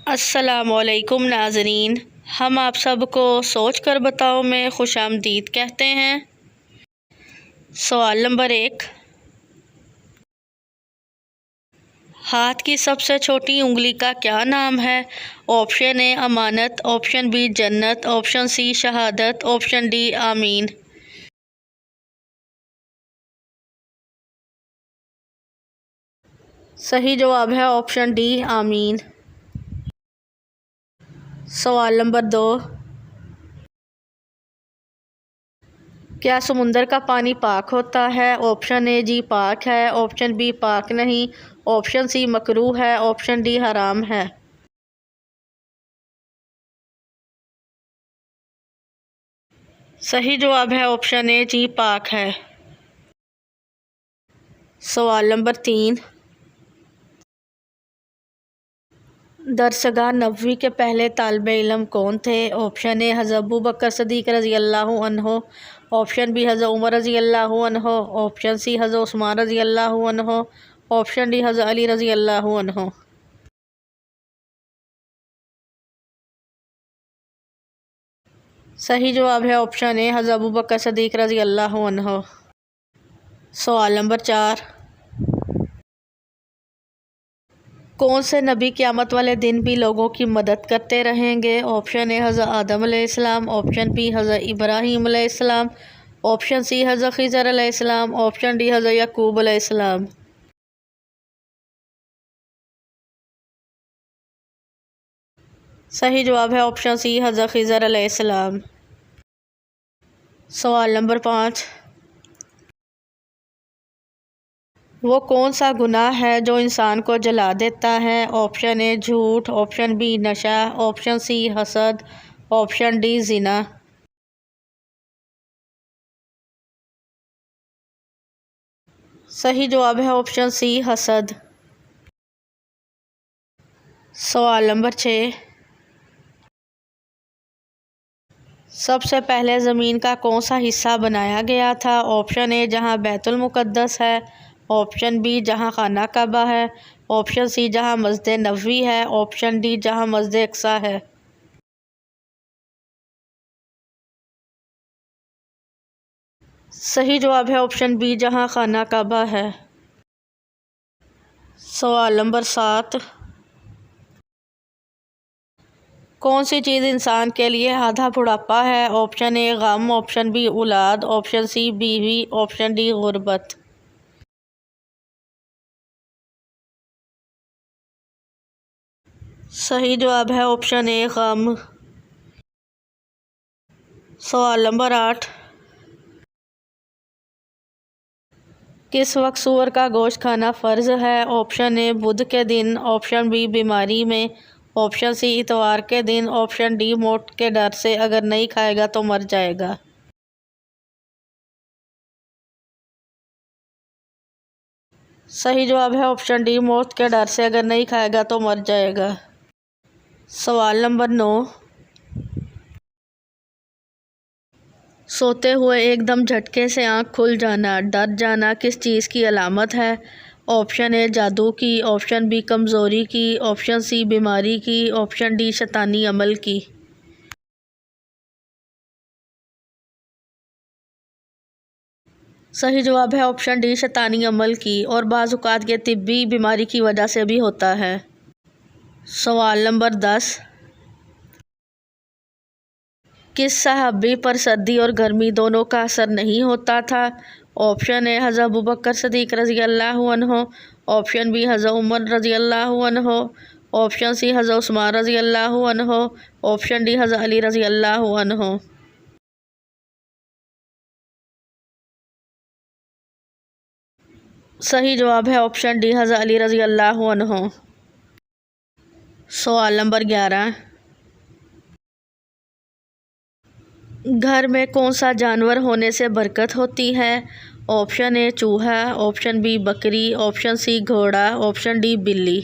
अस्सलामुअलैकुम नाज़रीन, हम आप सबको सोच कर बताओ में खुशामदीद कहते हैं। सवाल नंबर 1, हाथ की सबसे छोटी उंगली का क्या नाम है? ऑप्शन ए अमानत, ऑप्शन बी जन्नत, ऑप्शन सी शहादत, ऑप्शन डी आमीन। सही जवाब है ऑप्शन डी आमीन। सवाल नंबर 2, क्या समुंदर का पानी पाक होता है? ऑप्शन ए जी पाक है, ऑप्शन बी पाक नहीं, ऑप्शन सी मकरूह है, ऑप्शन डी हराम है। सही जवाब है ऑप्शन ए जी पाक है। सवाल नंबर 3, दरसगाह नबवी के पहले तालिब इल्म कौन थे? ऑप्शन ए हज़रत अबू बकर सदीक़ रज़ी अल्लाह अन्हो, ऑप्शन बी हज़रत उमर रज़ी अल्लाह अन्हो, ऑप्शन सी हज़रत उस्मान रज़ी अल्लाह अन्हो, ऑप्शन डी हज़रत अली रज़ी अल्लाह अन्हो। सही जवाब है ऑप्शन ए हज़रत अबू बकर सदीक़ रज़ी अल्लाह अन्हो। सवाल नंबर 4, कौन से नबी क़यामत वाले दिन भी लोगों की मदद करते रहेंगे? ऑप्शन ए हज़रत आदम अलैहिस्सलाम, ऑप्शन बी हज़रत इब्राहीम अलैहिस्सलाम, ऑप्शन सी हज़रत खिज़र अलैहिस्सलाम, ऑप्शन डी हज़रत याकूब अलैहिस्सलाम। सही जवाब है ऑप्शन सी हज़रत खिज़र अलैहिस्सलाम। सवाल नंबर 5, वो कौन सा गुनाह है जो इंसान को जला देता है? ऑप्शन ए झूठ, ऑप्शन बी नशा, ऑप्शन सी हसद, ऑप्शन डी जिना। सही जवाब है ऑप्शन सी हसद। सवाल नंबर 6, सबसे पहले ज़मीन का कौन सा हिस्सा बनाया गया था? ऑप्शन ए जहां बैतुल मुक़द्दस है, ऑप्शन बी जहां खाना काबा है, ऑप्शन सी जहां मस्जिद नबवी है, ऑप्शन डी जहां मस्जिद अक्सा है। सही जवाब है ऑप्शन बी जहां खाना काबा है। सवाल नंबर 7, कौन सी चीज़ इंसान के लिए आधा बुढ़ापा है? ऑप्शन ए गम, ऑप्शन बी औलाद, ऑप्शन सी बीवी, ऑप्शन डी गुर्बत। सही जवाब है ऑप्शन ए गम। सवाल नंबर 8, किस वक्त सूअर का गोश्त खाना फ़र्ज है? ऑप्शन ए बुध के दिन, ऑप्शन बी बीमारी में, ऑप्शन सी इतवार के दिन, ऑप्शन डी मौत के डर से अगर नहीं खाएगा तो मर जाएगा। सही जवाब है ऑप्शन डी मौत के डर से अगर नहीं खाएगा तो मर जाएगा। सवाल नंबर 9, सोते हुए एकदम झटके से आँख खुल जाना, डर जाना किस चीज़ की अलामत है? ऑप्शन ए जादू की, ऑप्शन बी कमज़ोरी की, ऑप्शन सी बीमारी की, ऑप्शन डी शैतानी अमल की। सही जवाब है ऑप्शन डी शैतानी अमल की, और बाज़ औक़ात ये तिब्बी बीमारी की वजह से भी होता है। सवाल नंबर 10, किस सहाबी पर सर्दी और गर्मी दोनों का असर नहीं होता था? ऑप्शन ए हज़रत अबू बकर सदीक़ रज़ी अल्लाह अन्हो, ऑप्शन बी हज़रत उमर रज़ी अल्लाह अन्हो, ऑप्शन सी हज़रत उस्मान रज़ी अल्लाह अन्हो, ऑप्शन डी हज़रत अली रज़ी अल्लाह अन्हो। सही जवाब है ऑप्शन डी हज़रत अली रज़ी अल्लाह अन्हो। सवाल नंबर 11, घर में कौन सा जानवर होने से बरकत होती है? ऑप्शन ए चूहा, ऑप्शन बी बकरी, ऑप्शन सी घोड़ा, ऑप्शन डी बिल्ली।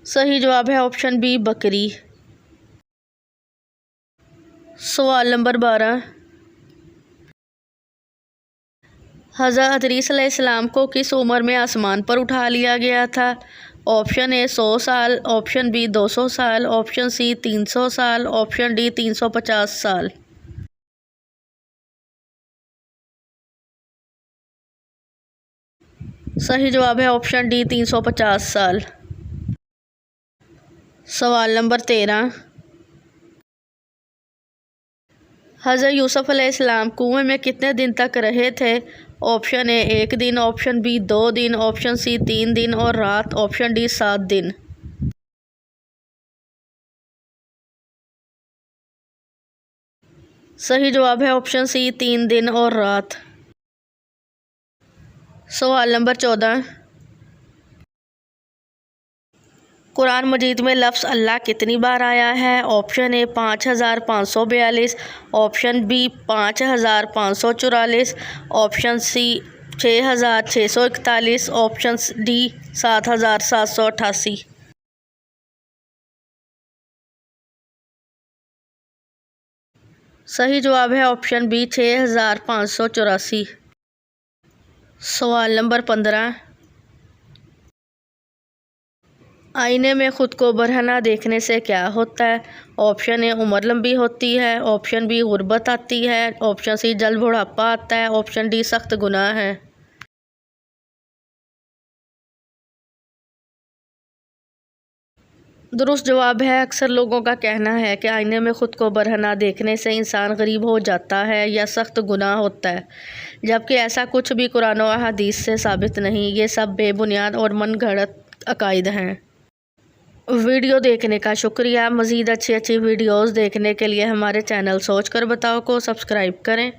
सही जवाब है ऑप्शन बी बकरी। सवाल नंबर 12, हज़रत इदरीस अलैहिस्सलाम को किस उम्र में आसमान पर उठा लिया गया था? ऑप्शन ए 100 साल, ऑप्शन बी 200 साल, ऑप्शन सी 300 साल, ऑप्शन डी 350 साल। सही जवाब है ऑप्शन डी 350 साल। सवाल नंबर 13। हज़रत यूसुफ़ अलैहिस्सलाम कुएं में कितने दिन तक रहे थे? ऑप्शन ए 1 दिन, ऑप्शन बी 2 दिन, ऑप्शन सी 3 दिन और रात, ऑप्शन डी 7 दिन। सही जवाब है ऑप्शन सी 3 दिन और रात। सवाल नंबर 14। कुरान मजीद में लफ्ज़ अल्लाह कितनी बार आया है? Option A 5542, option B 5544, option C 6641, option D 7788। सही जवाब है ऑप्शन बी 6584। सवाल नंबर 15। आईने में ख़ुद को बरहना देखने से क्या होता है? ऑप्शन ए उम्र लंबी होती है, ऑप्शन बी गुर्बत आती है, ऑप्शन सी जल्द बुढ़ापा आता है, ऑप्शन डी सख्त गुनाह है। दुरुस्त जवाब है अक्सर लोगों का कहना है कि आईने में ख़ुद को बरहना देखने से इंसान गरीब हो जाता है या सख्त गुनाह होता है, जबकि ऐसा कुछ भी कुरान और हदीस से साबित नहीं। ये सब बेबुनियाद और मनगढ़ंत अकायद हैं। वीडियो देखने का शुक्रिया। मज़ीद अच्छी वीडियोज़ देखने के लिए हमारे चैनल सोच कर बताओ को सब्सक्राइब करें।